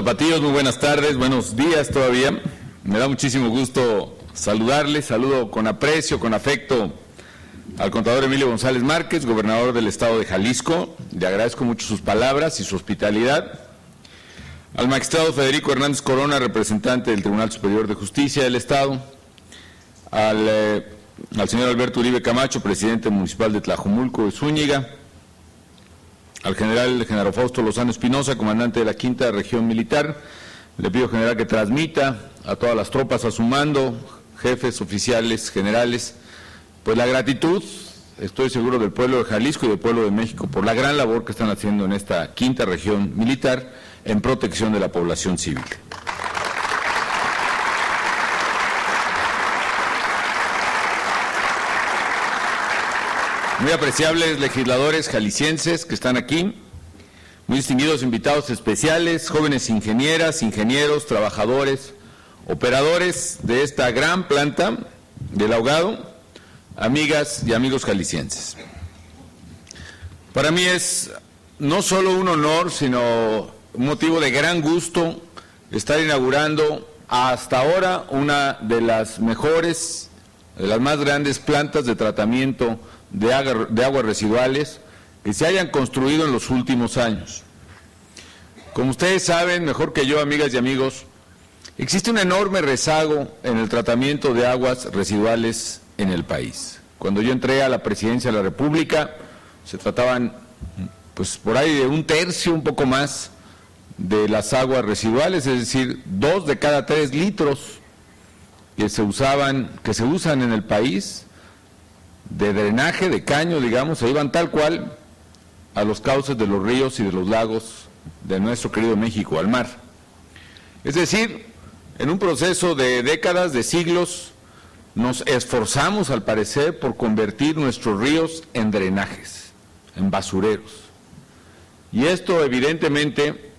Zapatillos, muy buenas tardes, buenos días todavía. Me da muchísimo gusto saludarles, saludo con aprecio, con afecto al contador Emilio González Márquez, gobernador del estado de Jalisco. Le agradezco mucho sus palabras y su hospitalidad. Al magistrado Federico Hernández Corona, representante del Tribunal Superior de Justicia del estado. Al señor Alberto Uribe Camacho, presidente municipal de Tlajomulco de Zúñiga. Al general Genaro Fausto Lozano Espinosa, comandante de la 5ª Región Militar. Le pido, general, que transmita a todas las tropas a su mando, jefes, oficiales, generales, pues la gratitud, estoy seguro, del pueblo de Jalisco y del pueblo de México por la gran labor que están haciendo en esta 5ª Región Militar en protección de la población civil. Muy apreciables legisladores jaliscienses que están aquí, muy distinguidos invitados especiales, jóvenes ingenieras, ingenieros, trabajadores, operadores de esta gran planta del ahogado, amigas y amigos jaliscienses. Para mí es no solo un honor, sino un motivo de gran gusto estar inaugurando hasta ahora una de las mejores, de las más grandes plantas de tratamiento de aguas residuales que se hayan construido en los últimos años. Como ustedes saben, mejor que yo, amigas y amigos, existe un enorme rezago en el tratamiento de aguas residuales en el país. Cuando yo entré a la presidencia de la República, se trataban pues por ahí de 1/3, un poco más, de las aguas residuales, es decir, 2 de cada 3 litros que se usan en el país de drenaje, de caño, digamos, se iban tal cual a los cauces de los ríos y de los lagos de nuestro querido México, al mar. Es decir, en un proceso de décadas, de siglos, nos esforzamos, al parecer, por convertir nuestros ríos en drenajes, en basureros. Y esto, evidentemente,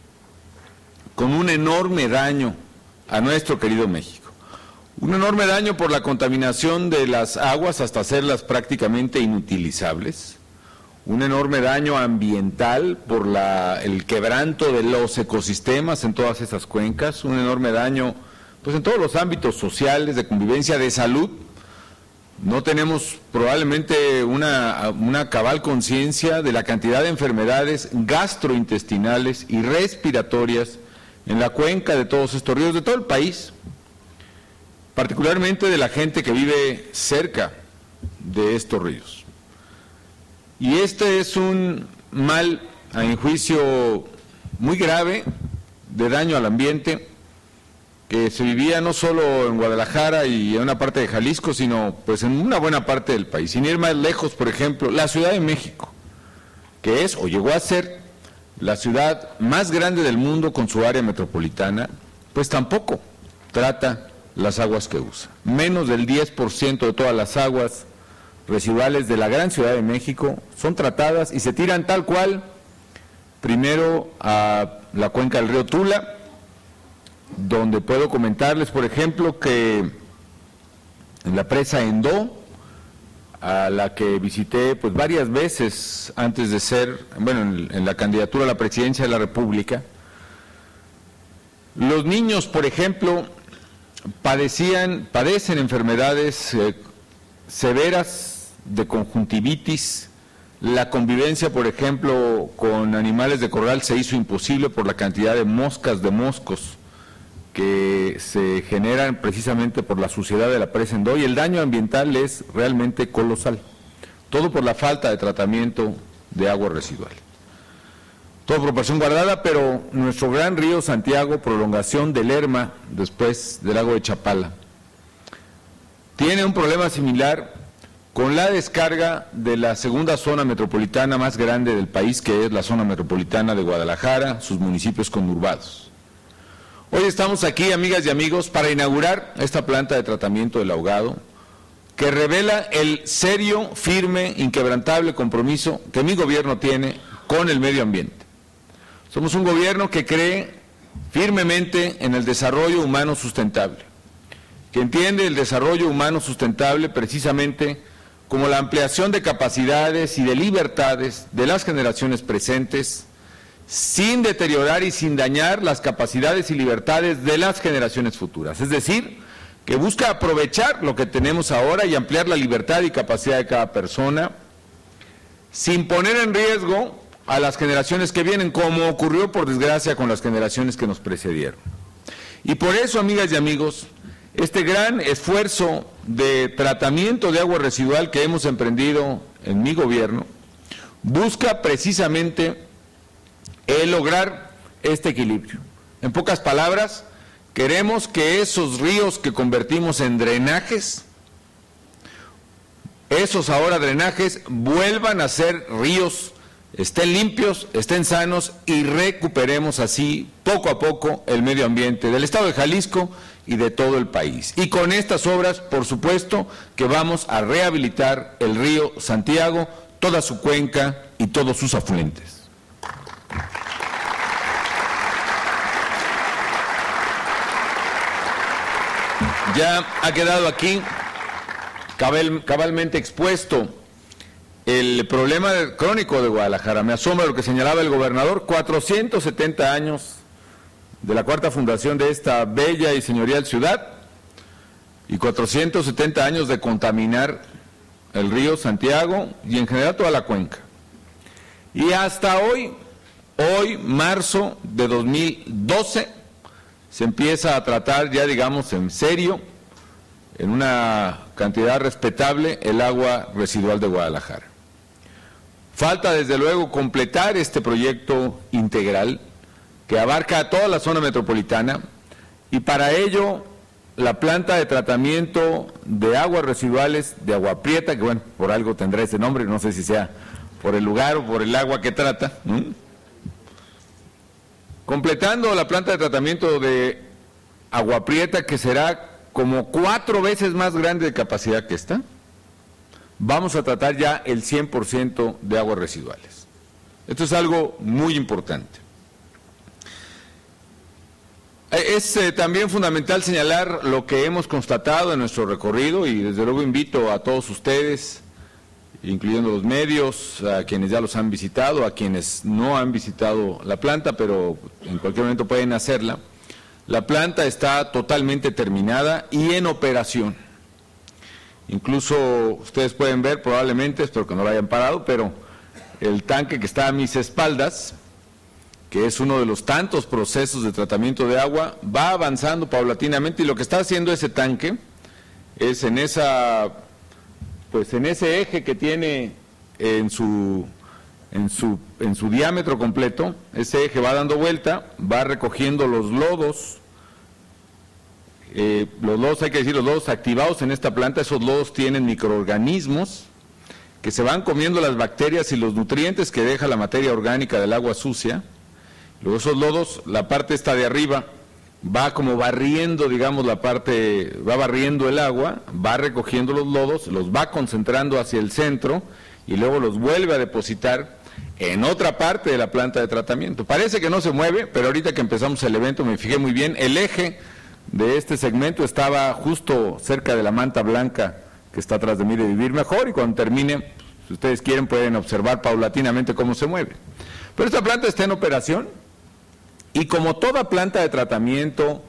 con un enorme daño a nuestro querido México. Un enorme daño por la contaminación de las aguas hasta hacerlas prácticamente inutilizables. Un enorme daño ambiental por el quebranto de los ecosistemas en todas esas cuencas. Un enorme daño pues en todos los ámbitos sociales, de convivencia, de salud. No tenemos probablemente una cabal conciencia de la cantidad de enfermedades gastrointestinales y respiratorias en la cuenca de todos estos ríos, de todo el país, particularmente de la gente que vive cerca de estos ríos. Y este es un mal, a mi juicio, muy grave de daño al ambiente, que se vivía no solo en Guadalajara y en una parte de Jalisco, sino pues en una buena parte del país. Sin ir más lejos, por ejemplo, la Ciudad de México, que es o llegó a ser la ciudad más grande del mundo con su área metropolitana, pues tampoco trata las aguas que usa. Menos del 10% de todas las aguas residuales de la gran Ciudad de México son tratadas y se tiran tal cual, primero a la cuenca del río Tula, donde puedo comentarles, por ejemplo, que en la presa Endó, a la que visité pues varias veces antes de ser, bueno, en la candidatura a la presidencia de la República, los niños, por ejemplo, padecen enfermedades severas de conjuntivitis. La convivencia, por ejemplo, con animales de corral se hizo imposible por la cantidad de moscas, de moscos que se generan precisamente por la suciedad de la presa Endó, y el daño ambiental es realmente colosal, todo por la falta de tratamiento de agua residual. Todo proporción guardada, pero nuestro gran río Santiago, prolongación del Lerma, después del lago de Chapala, tiene un problema similar con la descarga de la segunda zona metropolitana más grande del país, que es la zona metropolitana de Guadalajara, sus municipios conurbados. Hoy estamos aquí, amigas y amigos, para inaugurar esta planta de tratamiento del ahogado, que revela el serio, firme, inquebrantable compromiso que mi gobierno tiene con el medio ambiente. Somos un gobierno que cree firmemente en el desarrollo humano sustentable, que entiende el desarrollo humano sustentable precisamente como la ampliación de capacidades y de libertades de las generaciones presentes sin deteriorar y sin dañar las capacidades y libertades de las generaciones futuras. Es decir, que busca aprovechar lo que tenemos ahora y ampliar la libertad y capacidad de cada persona, sin poner en riesgo a las generaciones que vienen, como ocurrió por desgracia con las generaciones que nos precedieron. Y por eso, amigas y amigos, este gran esfuerzo de tratamiento de agua residual que hemos emprendido en mi gobierno busca precisamente lograr este equilibrio. En pocas palabras, queremos que esos ríos que convertimos en drenajes, esos ahora drenajes, vuelvan a ser ríos, estén limpios, estén sanos y recuperemos así poco a poco el medio ambiente del estado de Jalisco y de todo el país. Y con estas obras, por supuesto, que vamos a rehabilitar el río Santiago, toda su cuenca y todos sus afluentes. Ya ha quedado aquí cabalmente expuesto el problema crónico de Guadalajara. Me asombra lo que señalaba el gobernador: 470 años de la cuarta fundación de esta bella y señorial ciudad y 470 años de contaminar el río Santiago y en general toda la cuenca. Y hasta hoy, marzo de 2012, se empieza a tratar ya, digamos, en serio, en una cantidad respetable, el agua residual de Guadalajara. Falta, desde luego, completar este proyecto integral que abarca a toda la zona metropolitana, y para ello la planta de tratamiento de aguas residuales de Agua Prieta, que bueno, por algo tendrá ese nombre, no sé si sea por el lugar o por el agua que trata, completando la planta de tratamiento de Agua Prieta, que será como 4 veces más grande de capacidad que esta, vamos a tratar ya el 100% de aguas residuales. Esto es algo muy importante. Es también fundamental señalar lo que hemos constatado en nuestro recorrido, y desde luego invito a todos ustedes, incluyendo los medios, a quienes ya los han visitado, a quienes no han visitado la planta, pero en cualquier momento pueden hacerla. La planta está totalmente terminada y en operación. Incluso ustedes pueden ver, probablemente, espero que no lo hayan parado, pero el tanque que está a mis espaldas, que es uno de los tantos procesos de tratamiento de agua, va avanzando paulatinamente, y lo que está haciendo ese tanque es en ese eje que tiene en su diámetro completo. Ese eje va dando vuelta, va recogiendo los lodos, hay que decir, los lodos activados en esta planta. Esos lodos tienen microorganismos que se van comiendo las bacterias y los nutrientes que deja la materia orgánica del agua sucia. Luego esos lodos, la parte esta de arriba, va como barriendo, digamos, va barriendo el agua, va recogiendo los lodos, los va concentrando hacia el centro y luego los vuelve a depositar en otra parte de la planta de tratamiento. Parece que no se mueve, pero ahorita que empezamos el evento me fijé muy bien, el eje de este segmento estaba justo cerca de la manta blanca que está atrás de mí de Vivir Mejor, y cuando termine, si ustedes quieren, pueden observar paulatinamente cómo se mueve. Pero esta planta está en operación, y como toda planta de tratamiento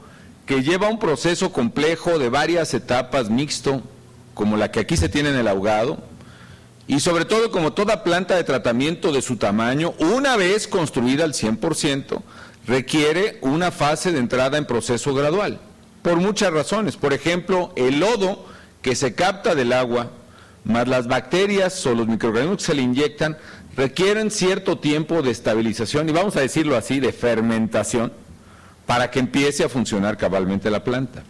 que lleva un proceso complejo de varias etapas mixto, como la que aquí se tiene en el Ahogado, y sobre todo como toda planta de tratamiento de su tamaño, una vez construida al 100%, requiere una fase de entrada en proceso gradual, por muchas razones. Por ejemplo, el lodo que se capta del agua, más las bacterias o los microorganismos que se le inyectan, requieren cierto tiempo de estabilización y, vamos a decirlo así, de fermentación, para que empiece a funcionar cabalmente la planta.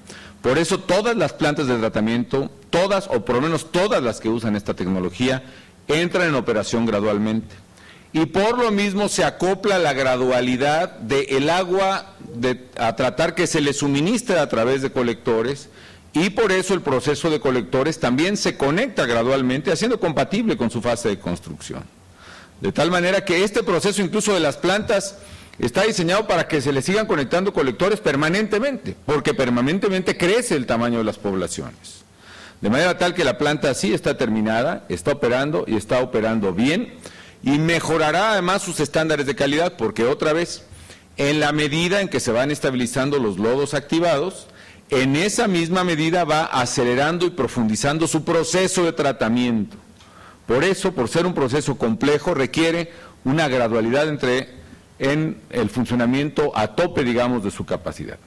Por eso todas las plantas de tratamiento, todas o por lo menos todas las que usan esta tecnología, entran en operación gradualmente. Y por lo mismo se acopla la gradualidad del agua a tratar que se le suministra a través de colectores, y por eso el proceso de colectores también se conecta gradualmente, haciendo compatible con su fase de construcción. De tal manera que este proceso, incluso de las plantas, está diseñado para que se le sigan conectando colectores permanentemente, porque permanentemente crece el tamaño de las poblaciones. De manera tal que la planta sí está terminada, está operando y está operando bien, y mejorará además sus estándares de calidad, porque otra vez, en la medida en que se van estabilizando los lodos activados, en esa misma medida va acelerando y profundizando su proceso de tratamiento. Por eso, por ser un proceso complejo, requiere una gradualidad en el funcionamiento a tope, digamos, de su capacidad.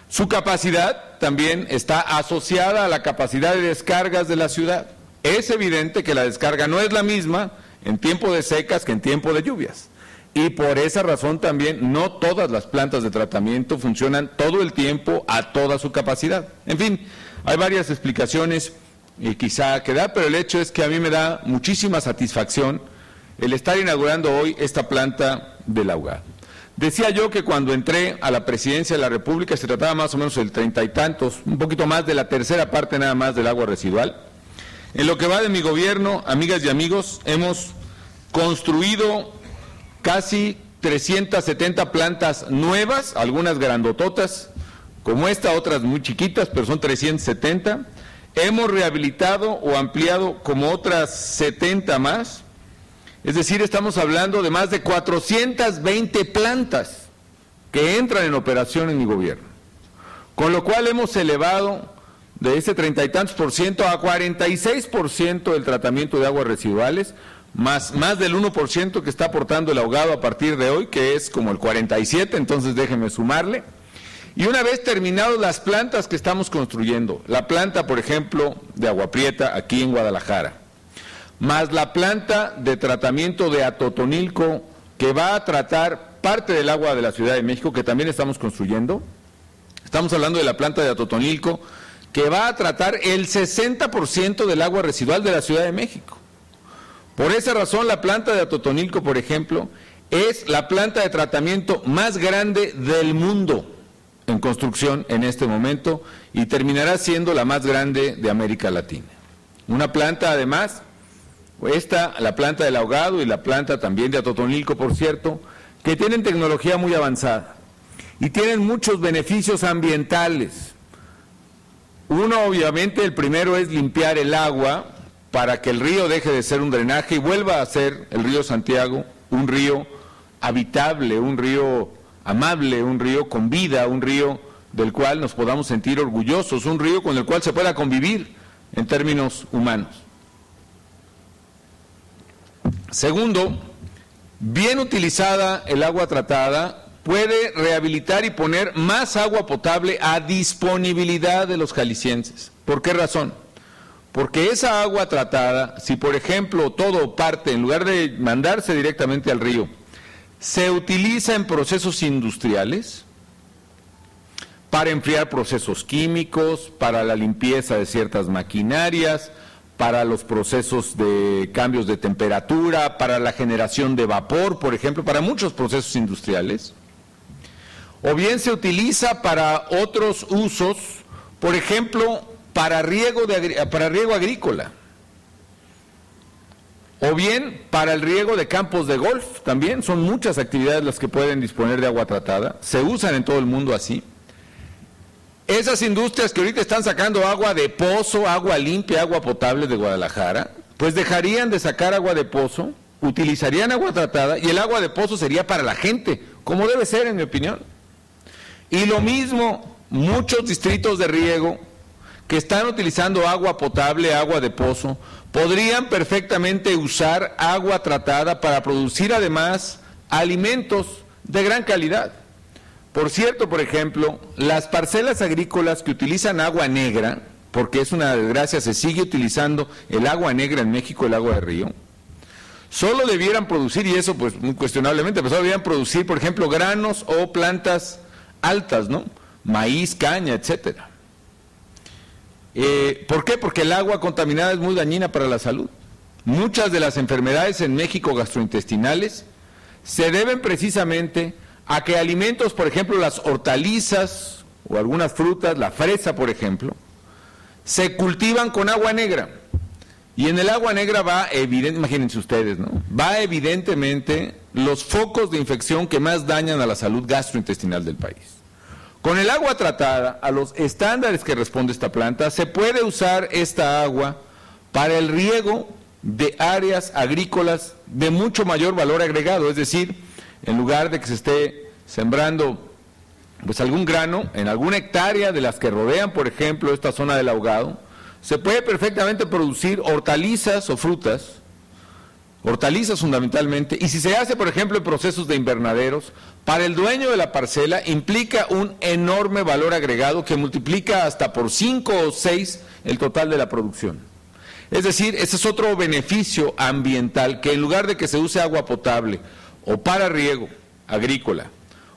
Su capacidad también está asociada a la capacidad de descargas de la ciudad. Es evidente que la descarga no es la misma en tiempo de secas que en tiempo de lluvias. Y por esa razón también no todas las plantas de tratamiento funcionan todo el tiempo a toda su capacidad. En fin, hay varias explicaciones y quizá que dar, pero el hecho es que a mí me da muchísima satisfacción el estar inaugurando hoy esta planta del Ahogado. Decía yo que cuando entré a la presidencia de la República se trataba más o menos del 30 y tantos, un poquito más de la tercera parte nada más del agua residual. En lo que va de mi gobierno, amigas y amigos, hemos construido casi 370 plantas nuevas, algunas grandototas, como esta, otras muy chiquitas, pero son 370. Hemos rehabilitado o ampliado como otras 70 más. Es decir, estamos hablando de más de 420 plantas que entran en operación en mi gobierno. Con lo cual hemos elevado de ese 30 y tantos por ciento a 46% del tratamiento de aguas residuales, más del 1% que está aportando el Ahogado a partir de hoy, que es como el 47%, entonces déjenme sumarle. Y una vez terminadas las plantas que estamos construyendo, la planta, por ejemplo, de Agua Prieta, aquí en Guadalajara, más la planta de tratamiento de Atotonilco, que va a tratar parte del agua de la Ciudad de México, que también estamos construyendo. Estamos hablando de la planta de Atotonilco, que va a tratar el 60% del agua residual de la Ciudad de México. Por esa razón, la planta de Atotonilco, por ejemplo, es la planta de tratamiento más grande del mundo en construcción en este momento y terminará siendo la más grande de América Latina. Una planta, además, la planta del Ahogado y la planta también de Atotonilco, por cierto, que tienen tecnología muy avanzada y tienen muchos beneficios ambientales. Uno, obviamente, el primero es limpiar el agua para que el río deje de ser un drenaje y vuelva a ser el río Santiago un río habitable, un río amable, un río con vida, un río del cual nos podamos sentir orgullosos, un río con el cual se pueda convivir en términos humanos. Segundo, bien utilizada el agua tratada puede rehabilitar y poner más agua potable a disponibilidad de los jaliscienses. ¿Por qué razón? Porque esa agua tratada, si por ejemplo todo parte, en lugar de mandarse directamente al río, se utiliza en procesos industriales, para enfriar procesos químicos, para la limpieza de ciertas maquinarias, para los procesos de cambios de temperatura, para la generación de vapor, por ejemplo, para muchos procesos industriales, o bien se utiliza para otros usos, por ejemplo, para riego agrícola, o bien para el riego de campos de golf, también son muchas actividades las que pueden disponer de agua tratada, se usan en todo el mundo así. Esas industrias que ahorita están sacando agua de pozo, agua limpia, agua potable de Guadalajara, pues dejarían de sacar agua de pozo, utilizarían agua tratada y el agua de pozo sería para la gente, como debe ser en mi opinión. Y lo mismo, muchos distritos de riego que están utilizando agua potable, agua de pozo, podrían perfectamente usar agua tratada para producir además alimentos de gran calidad. Por cierto, por ejemplo, las parcelas agrícolas que utilizan agua negra, porque es una desgracia, se sigue utilizando el agua negra en México, el agua de río, solo debieran producir, y eso pues muy cuestionablemente, pero solo debieran producir, por ejemplo, granos o plantas altas, ¿no? Maíz, caña, etcétera. ¿Por qué? Porque el agua contaminada es muy dañina para la salud. Muchas de las enfermedades en México gastrointestinales se deben precisamente a que alimentos, por ejemplo, las hortalizas o algunas frutas, la fresa, por ejemplo, se cultivan con agua negra. Y en el agua negra va, imagínense ustedes, ¿no? Va evidentemente los focos de infección que más dañan a la salud gastrointestinal del país. Con el agua tratada, a los estándares que responde esta planta, se puede usar esta agua para el riego de áreas agrícolas de mucho mayor valor agregado, es decir, en lugar de que se esté sembrando pues algún grano en alguna hectárea de las que rodean, por ejemplo, esta zona del Ahogado, se puede perfectamente producir hortalizas o frutas, hortalizas fundamentalmente, y si se hace, por ejemplo, en procesos de invernaderos, para el dueño de la parcela implica un enorme valor agregado que multiplica hasta por 5 o 6 el total de la producción. Es decir, ese es otro beneficio ambiental, que en lugar de que se use agua potable o para riego agrícola,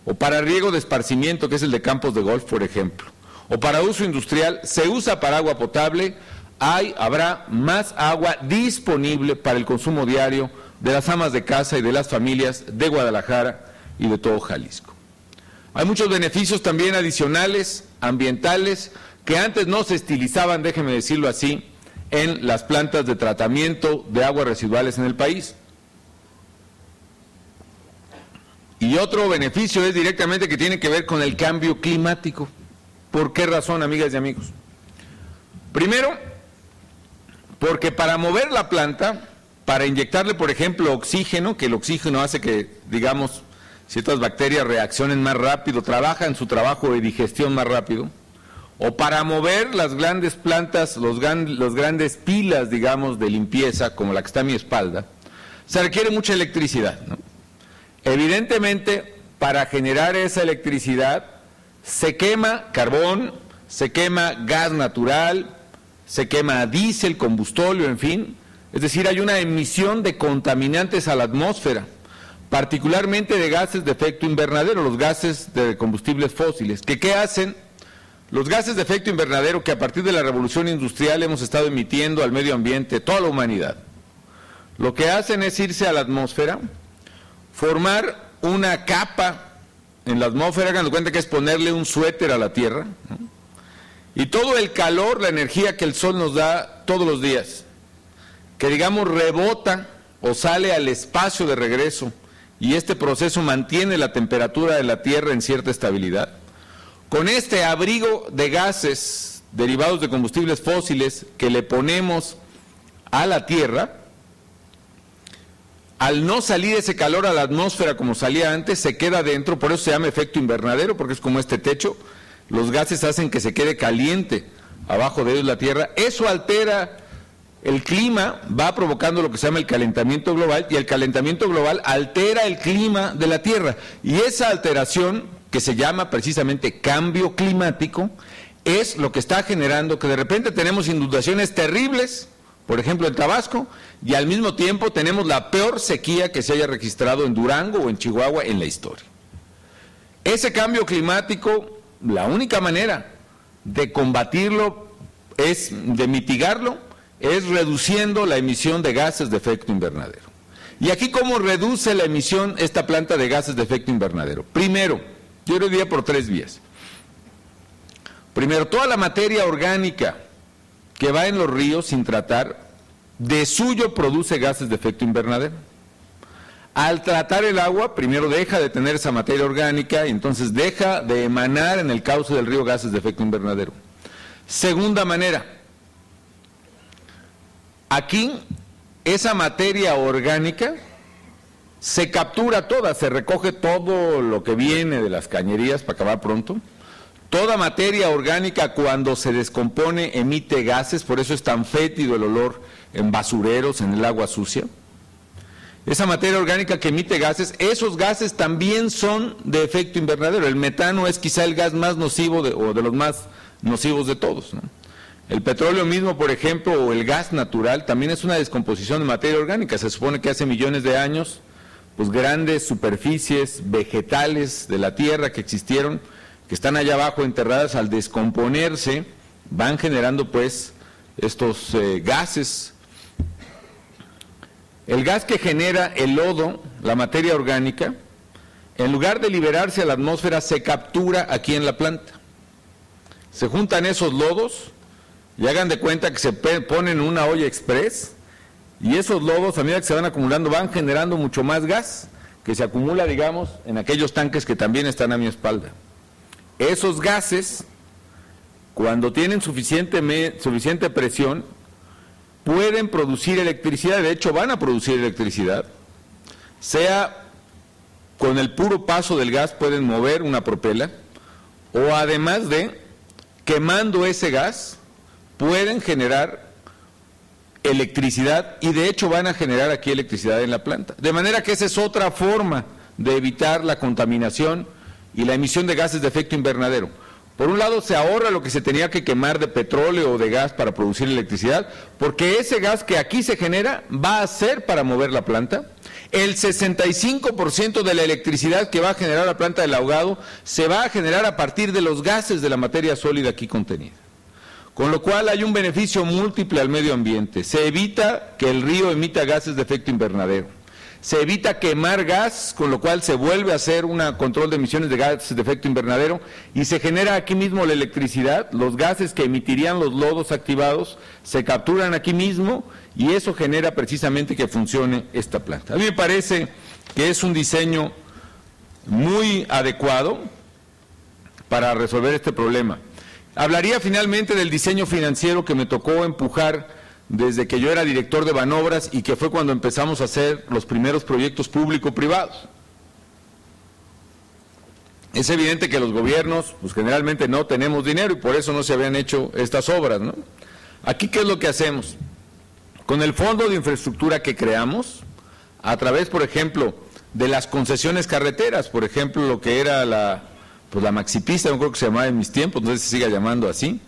o para riego de esparcimiento, que es el de campos de golf, por ejemplo, o para uso industrial, se usa para agua potable, habrá más agua disponible para el consumo diario de las amas de casa y de las familias de Guadalajara y de todo Jalisco. Hay muchos beneficios también adicionales, ambientales, que antes no se estilizaban, déjenme decirlo así, en las plantas de tratamiento de aguas residuales en el país. Y otro beneficio es directamente que tiene que ver con el cambio climático. ¿Por qué razón, amigas y amigos? Primero, porque para mover la planta, para inyectarle, por ejemplo, oxígeno, que el oxígeno hace que, digamos, ciertas bacterias reaccionen más rápido, trabajan su trabajo de digestión más rápido, o para mover las grandes plantas, los grandes pilas, digamos, de limpieza, como la que está a mi espalda, se requiere mucha electricidad, ¿no? Evidentemente, para generar esa electricidad, se quema carbón, se quema gas natural, se quema diésel, combustóleo, en fin. Es decir, hay una emisión de contaminantes a la atmósfera, particularmente de gases de efecto invernadero, los gases de combustibles fósiles. ¿Qué hacen? Los gases de efecto invernadero que a partir de la revolución industrial hemos estado emitiendo al medio ambiente, toda la humanidad, lo que hacen es irse a la atmósfera, formar una capa en la atmósfera, hagan de cuenta que es ponerle un suéter a la Tierra, ¿no? Y todo el calor, la energía que el sol nos da todos los días, que digamos rebota o sale al espacio de regreso, y este proceso mantiene la temperatura de la Tierra en cierta estabilidad, con este abrigo de gases derivados de combustibles fósiles que le ponemos a la Tierra, al no salir ese calor a la atmósfera como salía antes, se queda dentro, por eso se llama efecto invernadero, porque es como este techo, los gases hacen que se quede caliente abajo de ellos la Tierra, eso altera el clima, va provocando lo que se llama el calentamiento global, y el calentamiento global altera el clima de la Tierra, y esa alteración, que se llama precisamente cambio climático, es lo que está generando que de repente tenemos inundaciones terribles, por ejemplo en Tabasco, y al mismo tiempo tenemos la peor sequía que se haya registrado en Durango o en Chihuahua en la historia. Ese cambio climático, la única manera de combatirlo, de mitigarlo, es reduciendo la emisión de gases de efecto invernadero. Y aquí, ¿cómo reduce la emisión esta planta de gases de efecto invernadero? Primero, yo lo diría por 3 vías. Primero, toda la materia orgánica que va en los ríos sin tratar, de suyo produce gases de efecto invernadero. Al tratar el agua, primero deja de tener esa materia orgánica y entonces deja de emanar en el cauce del río gases de efecto invernadero. Segunda manera, aquí esa materia orgánica se captura toda, se recoge todo lo que viene de las cañerías, para acabar pronto. Toda materia orgánica cuando se descompone emite gases, por eso es tan fétido el olor en basureros, en el agua sucia. Esa materia orgánica que emite gases, esos gases también son de efecto invernadero. El metano es quizá el gas más nocivo o de los más nocivos de todos, ¿no? El petróleo mismo, por ejemplo, o el gas natural, también es una descomposición de materia orgánica. Se supone que hace millones de años, pues grandes superficies vegetales de la Tierra que existieron, que están allá abajo enterradas, al descomponerse, van generando pues estos gases. El gas que genera el lodo, la materia orgánica, en lugar de liberarse a la atmósfera, se captura aquí en la planta. Se juntan esos lodos y hagan de cuenta que se ponen en una olla express, y esos lodos, a medida que se van acumulando, van generando mucho más gas, que se acumula, digamos, en aquellos tanques que también están a mi espalda. Esos gases, cuando tienen suficiente presión, pueden producir electricidad, de hecho van a producir electricidad, sea con el puro paso del gas pueden mover una propela, o además de quemando ese gas pueden generar electricidad, y de hecho van a generar aquí electricidad en la planta. De manera que esa es otra forma de evitar la contaminación y la emisión de gases de efecto invernadero. Por un lado, se ahorra lo que se tenía que quemar de petróleo o de gas para producir electricidad, porque ese gas que aquí se genera va a ser para mover la planta. El 65% de la electricidad que va a generar la planta del ahogado se va a generar a partir de los gases de la materia sólida aquí contenida. Con lo cual hay un beneficio múltiple al medio ambiente. Se evita que el río emita gases de efecto invernadero. Se evita quemar gas, con lo cual se vuelve a hacer un control de emisiones de gases de efecto invernadero y se genera aquí mismo la electricidad. Los gases que emitirían los lodos activados se capturan aquí mismo y eso genera precisamente que funcione esta planta. A mí me parece que es un diseño muy adecuado para resolver este problema. Hablaría finalmente del diseño financiero que me tocó empujar desde que yo era director de Banobras y que fue cuando empezamos a hacer los primeros proyectos público-privados. Es evidente que los gobiernos, pues generalmente no tenemos dinero y por eso no se habían hecho estas obras, ¿no? Aquí, ¿qué es lo que hacemos? Con el fondo de infraestructura que creamos, a través, por ejemplo, de las concesiones carreteras, por ejemplo, lo que era la maxipista, no creo que se llamaba en mis tiempos, no sé si se siga llamando así,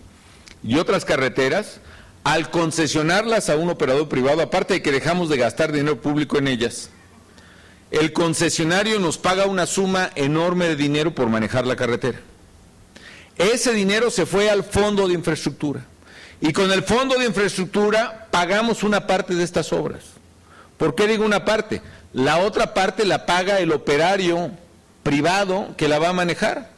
y otras carreteras, al concesionarlas a un operador privado, aparte de que dejamos de gastar dinero público en ellas, el concesionario nos paga una suma enorme de dinero por manejar la carretera. Ese dinero se fue al fondo de infraestructura. Y con el fondo de infraestructura pagamos una parte de estas obras. ¿Por qué digo una parte? La otra parte la paga el operario privado que la va a manejar.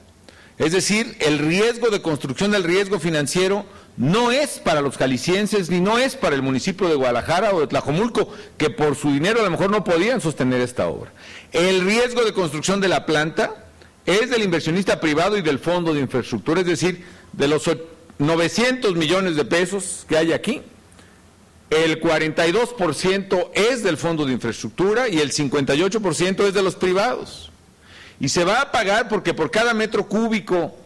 Es decir, el riesgo de construcción, el riesgo financiero, no es para los jaliscienses ni no es para el municipio de Guadalajara o de Tlajomulco, que por su dinero a lo mejor no podían sostener esta obra. El riesgo de construcción de la planta es del inversionista privado y del fondo de infraestructura, es decir, de los 900 millones de pesos que hay aquí, el 42% es del fondo de infraestructura y el 58% es de los privados. Y se va a pagar porque por cada metro cúbico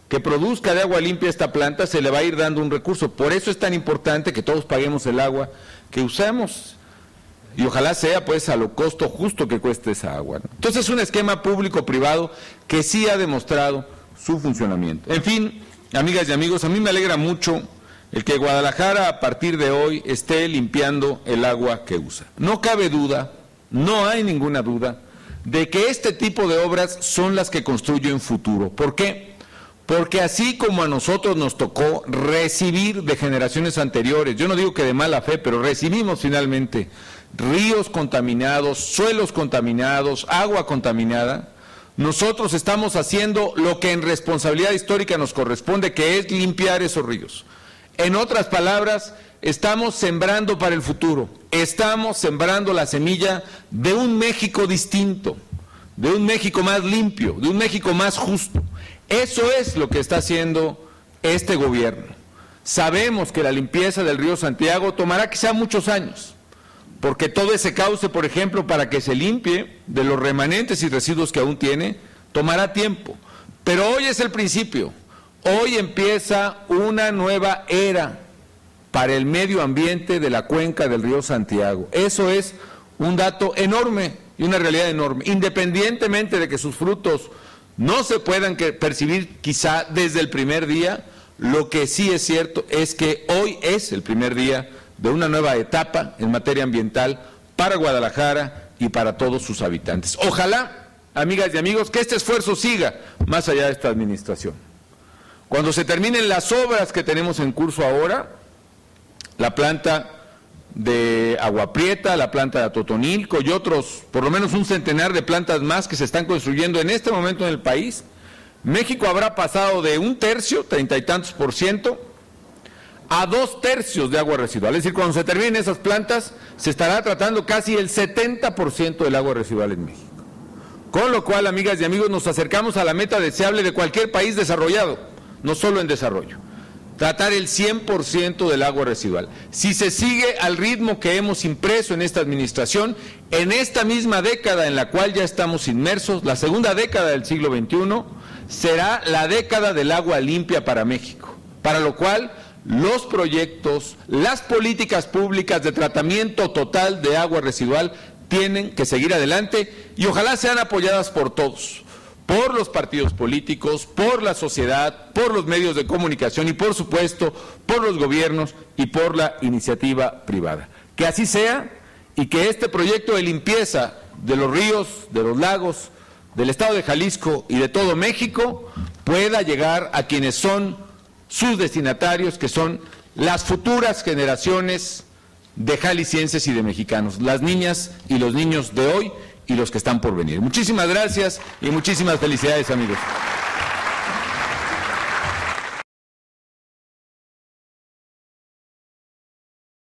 que produzca de agua limpia esta planta se le va a ir dando un recurso. Por eso es tan importante que todos paguemos el agua que usamos y ojalá sea pues a lo costo justo que cueste esa agua, ¿no? Entonces es un esquema público-privado que sí ha demostrado su funcionamiento. En fin, amigas y amigos, a mí me alegra mucho el que Guadalajara a partir de hoy esté limpiando el agua que usa. No cabe duda, no hay ninguna duda de que este tipo de obras son las que construyen futuro. ¿Por qué? Porque así como a nosotros nos tocó recibir de generaciones anteriores, yo no digo que de mala fe, pero recibimos finalmente ríos contaminados, suelos contaminados, agua contaminada, nosotros estamos haciendo lo que en responsabilidad histórica nos corresponde, que es limpiar esos ríos. En otras palabras, estamos sembrando para el futuro, estamos sembrando la semilla de un México distinto, de un México más limpio, de un México más justo. Eso es lo que está haciendo este gobierno. Sabemos que la limpieza del río Santiago tomará quizá muchos años, porque todo ese cauce, por ejemplo, para que se limpie de los remanentes y residuos que aún tiene, tomará tiempo. Pero hoy es el principio, hoy empieza una nueva era para el medio ambiente de la cuenca del río Santiago. Eso es un dato enorme y una realidad enorme, independientemente de que sus frutos no se puedan percibir quizá desde el primer día. Lo que sí es cierto es que hoy es el primer día de una nueva etapa en materia ambiental para Guadalajara y para todos sus habitantes. Ojalá, amigas y amigos, que este esfuerzo siga más allá de esta administración. Cuando se terminen las obras que tenemos en curso ahora, la planta de Agua Prieta, la planta de Atotonilco y otros, por lo menos un centenar de plantas más que se están construyendo en este momento en el país, México habrá pasado de 1/3, 30 y tantos %, a 2/3 de agua residual. Es decir, cuando se terminen esas plantas, se estará tratando casi el 70% del agua residual en México. Con lo cual, amigas y amigos, nos acercamos a la meta deseable de cualquier país desarrollado, no solo en desarrollo, tratar el 100% del agua residual. Si se sigue al ritmo que hemos impreso en esta administración, en esta misma década en la cual ya estamos inmersos, la segunda década del siglo XXI, será la década del agua limpia para México, para lo cual los proyectos, las políticas públicas de tratamiento total de agua residual tienen que seguir adelante y ojalá sean apoyadas por todos, por los partidos políticos, por la sociedad, por los medios de comunicación y, por supuesto, por los gobiernos y por la iniciativa privada. Que así sea y que este proyecto de limpieza de los ríos, de los lagos, del Estado de Jalisco y de todo México pueda llegar a quienes son sus destinatarios, que son las futuras generaciones de jaliscienses y de mexicanos, las niñas y los niños de hoy y los que están por venir. Muchísimas gracias y muchísimas felicidades, amigos.